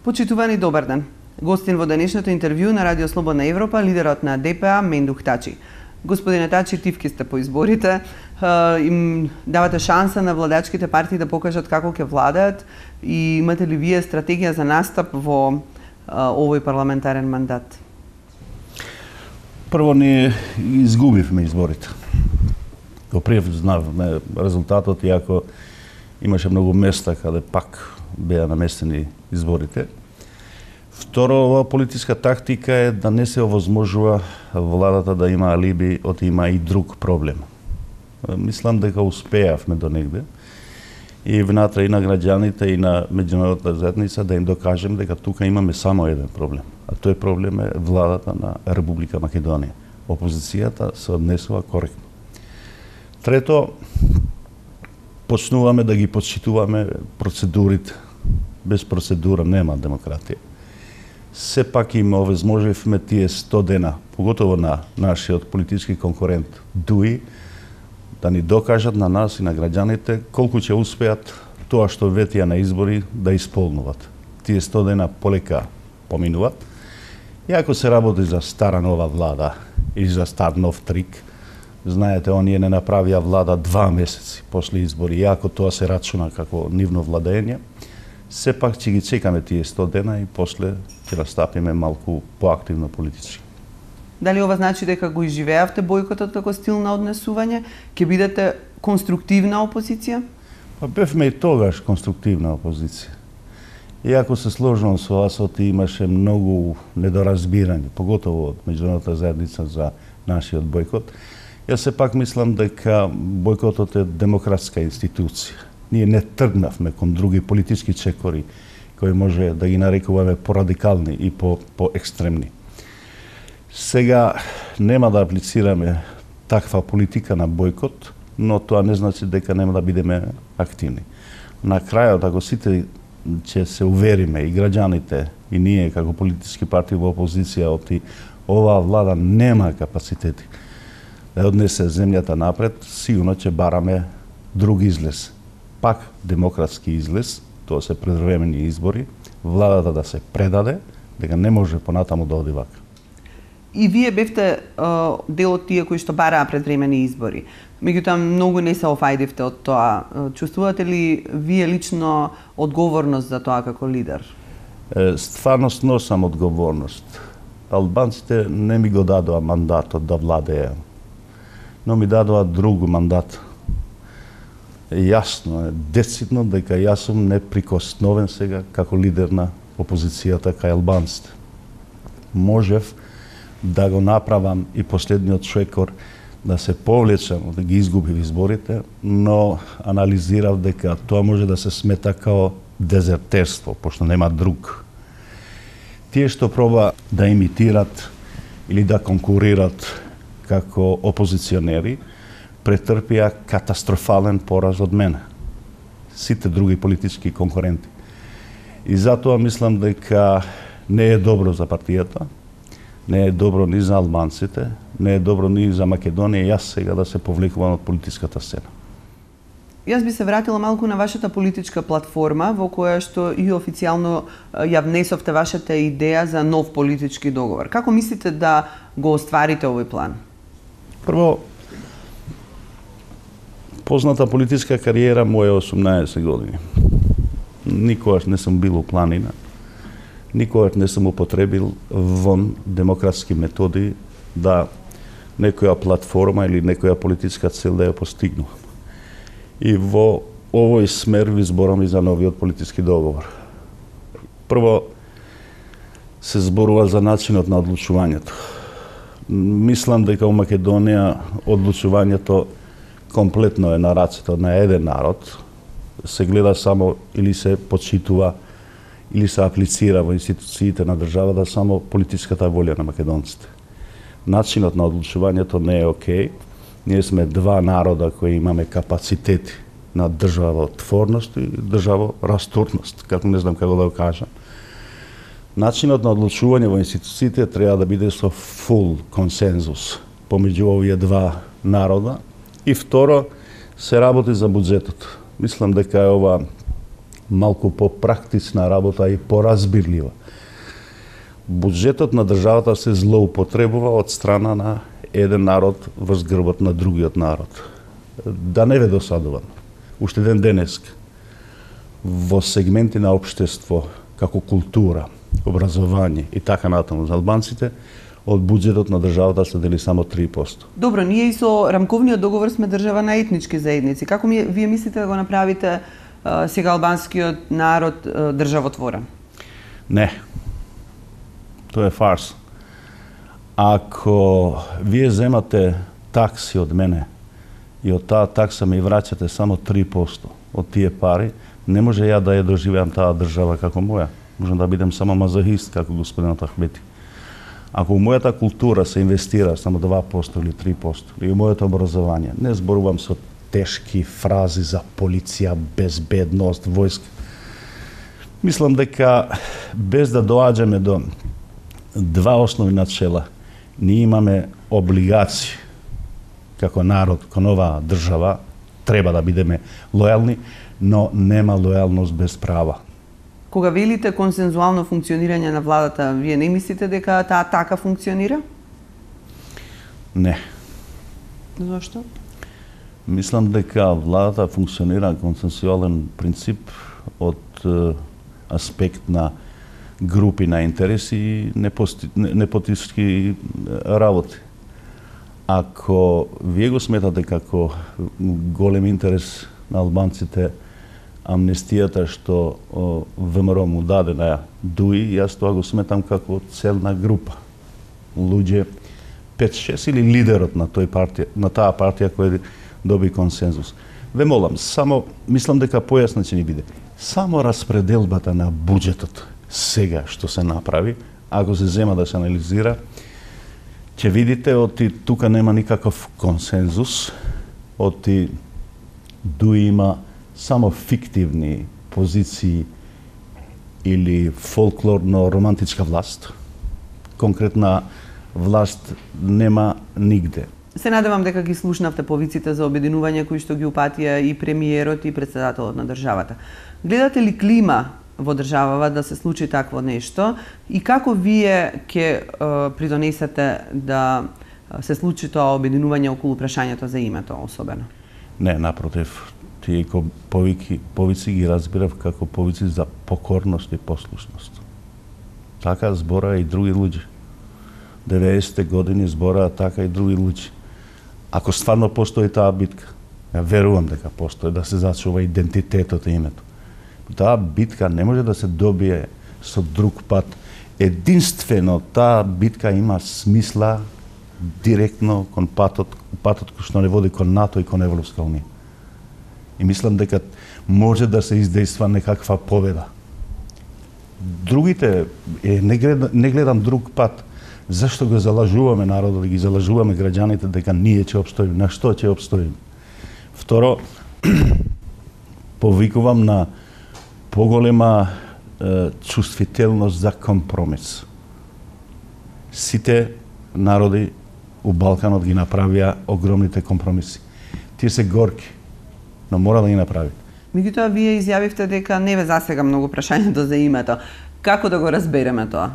Почитувани, добар ден. Гостин во денешното интервју на Радио Слободна Европа, лидерот на ДПА Мендух Тачи. Господине Тачи, тивки сте по изборите, им давате шанса на владачките партии да покажат како ќе владаат и имате ли вие стратегија за настап во овој парламентарен мандат? Прво, ние изгубивме изборите. Го признавме резултатот, иако имаше многу места каде пак беа наместени изборите. Второ, ова политичка тактика е да не се овозможува владата да има алиби од има и друг проблем. Мислам дека успеавме до негде и внатре и на граѓаните и на меѓународната заедница да им докажем дека тука имаме само еден проблем. А тој проблем е владата на Република Македонија. Опозицијата се однесува коректно. Трето, почнуваме да ги почитуваме процедурите. Без процедура нема демократија. Сепак им овозможивме тие 100 дена, поготово на нашиот политички конкурент ДУИ, да ни докажат на нас и на граѓаните колку ќе успеат тоа што ветија на избори да исполнуват. Тие 100 дена полека поминуват. И ако се работи за стара нова влада или за стар нов трик, знаете, оние не направија влада 2 месеци после избори, и ако тоа се рачуна како нивно владење, сепак ќе ги чекаме тие 100 дена и после ќе настапиме малку поактивно политички. Дали ова значи дека го изживеавте бојкотот како стил на однесување? Ќе бидете конструктивна опозиција? Па бевме и тогаш конструктивна опозиција. Иако се сложувам со вас, имаше многу недоразбирање, поготово од меѓународната заедница за нашиот бојкот. Јас сепак мислам дека бојкотот е демократска институција. Ние не тргнавме кон други политички чекори кои може да ги нарекуваме порадикални и поекстремни. Сега нема да аплицираме таква политика на бојкот, но тоа не значи дека нема да бидеме активни. На крајот, ако сите ќе се увериме и граѓаните и ние како политички партии во опозиција оваа влада нема капацитети да однесе земјата напред, сигурно ќе бараме друг излез. Пак демократски излез, тоа се предвремени избори, владата да се предаде, дека не може понатаму да оди вака. И вие бевте дел од тие кои што бараа предвремени избори. Меѓутоа, многу не се офајдивте од тоа. Чувствувате ли вие лично одговорност за тоа како лидер? Стварно носам одговорност. Албанците не ми го дадоа мандатот да владеем, но ми дадоа друг мандат. Јасно е, децидно дека јас сум неприкосновен сега како лидер на опозицијата кај албанците. Можев да го направам и последниот шекор да се повлечам, да ги изгубив изборите, но анализирав дека тоа може да се смета као дезертерство, пошто нема друг. Тие што проба да имитират или да конкурират како опозиционери, претрпија катастрофален пораз од мене. Сите други политички конкуренти. И затоа мислам дека не е добро за партијата, не е добро ни за албанците, не е добро ни за Македонија, јас сега да се повлекувам од политичката сцена. Јас би се вратила малку на вашата политичка платформа, во која што и официјално ја внесовте вашата идеја за нов политички договор. Како мислите да го остварите овој план? Прво, позната политичка кариера моја 18 години. Никогаш не сум бил у планина, никогаш не сум употребил вон демократски методи да некоја платформа или некоја политичка цел да ја постигнувам. И во овој смер ви зборам и за новиот политички договор. Прво, се зборува за начинот на одлучувањето. Мислам дека у Македонија одлучувањето комплетно е на рацете на еден народ, се гледа само или се почитува или се аплицира во институциите на државата само политичката волја на македонците. Начинот на одлучувањето не е окей. Ние сме два народа кои имаме капацитети на државотворност и државорастурност, како не знам како да го кажам. Начинот на одлучување во институциите треба да биде со фул консензус помеѓу овие два народа. И второ, се работи за буџетот. Мислам дека е ова малку попрактична работа и поразбирлива. Буџетот на државата се злоупотребува од страна на еден народ врз грбот на другиот народ. Да не ве досадувам. Уште ден денеска во сегменти на општество, како култура, образование и така натаму за албанците, од буџетот на државата се дели само 3%. Добро, ние и со рамковниот договор сме држава на етнички заедници. Како вие мислите да го направите сега албанскиот народ државотворен? Не. Тоа е фарс. Ако вие земате такси од мене и од таа такса ми враќате само 3% од тие пари, не може ја да ја доживеам таа држава како моја. Можам да бидем само мазохист, како господинот Ахмети. Ако у мојата култура се инвестира само 2% или 3%, или у моето образование, не зборувам со тешки фрази за полиција, безбедност, војска. Мислам дека без да доаѓаме до два основни начела, ние имаме облигации како народ кон оваа држава, треба да бидеме лојални, но нема лојалност без права. Кога велите консензуално функционирање на владата, вие не мислите дека таа така функционира? Не. Зошто? Мислам дека владата функционира консенсуален принцип од аспект на групи на интереси и непотички работи. Ако вие го сметате како голем интерес на албанците амнестијата што ВМРО му даде на ДУИ, јас тоа го сметам како целна група. Луѓе 5-6 или лидерот на таа партија која доби консензус. Ве молам, само мислам дека појасна ќе ни биде. Само распределбата на буџетот сега што се направи, ако се зема да се анализира, ќе видите оти тука нема никаков консензус, оти ДУИ има само фиктивни позиции или фолклорно-романтичка власт. Конкретна власт нема нигде. Се надевам дека ги слушнавте повиците за обединување кои што ги упатија и премиерот и председателот на државата. Гледате ли клима во државава да се случи такво нешто и како вие ќе придонесете да се случи тоа обединување околу прашањето за името особено? Не, напротив, тие повици ги разбирав како повици за покорност и послушност. Така збора и други луѓе. 90-те години збораа така и други луѓе. Ако стварно постои таа битка, ја верувам дека постои, да се зачува идентитетот и името. Таа битка не може да се добие со друг пат. Единствено таа битка има смисла директно кон патот кој што не води кон НАТО и кон Европска унија. И мислам дека може да се издейства некаква победа. Другите, не гледам друг пат. Зашто го залажуваме народот, ги залажуваме граѓаните дека ние ќе опстоиме? На што ќе опстоиме? Второ, повикувам на поголема чувствителност за компромис. Сите народи у Балканот ги направија огромните компромиси. Тие се горки, но мора да ги направи. Меѓутоа, вие изјавивте дека не ве засега многу прашањето за името. Како да го разбереме тоа?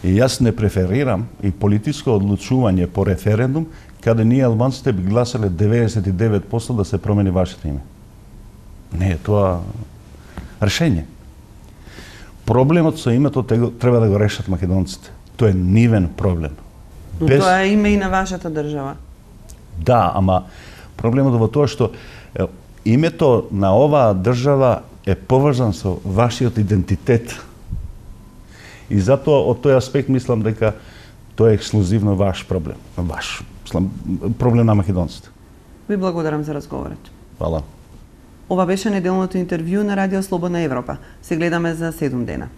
И јас не преферирам и политичко одлучување по референдум, каде ние албанците би гласале 99% да се промени вашето име. Не е тоа решение. Проблемот со името треба да го решат македонците. Тоа е нивен проблем. Но тоа е име и на вашата држава. Да, ама проблемот во тоа што името на оваа држава е поврзан со вашиот идентитет. И затоа од тој аспект мислам дека тоа е ексклузивно ваш проблем. Проблем на македонците. Ви благодарам за разговорот. Фала. Ова беше неделното интервју на Радио Слободна Европа. Се гледаме за 7 дена.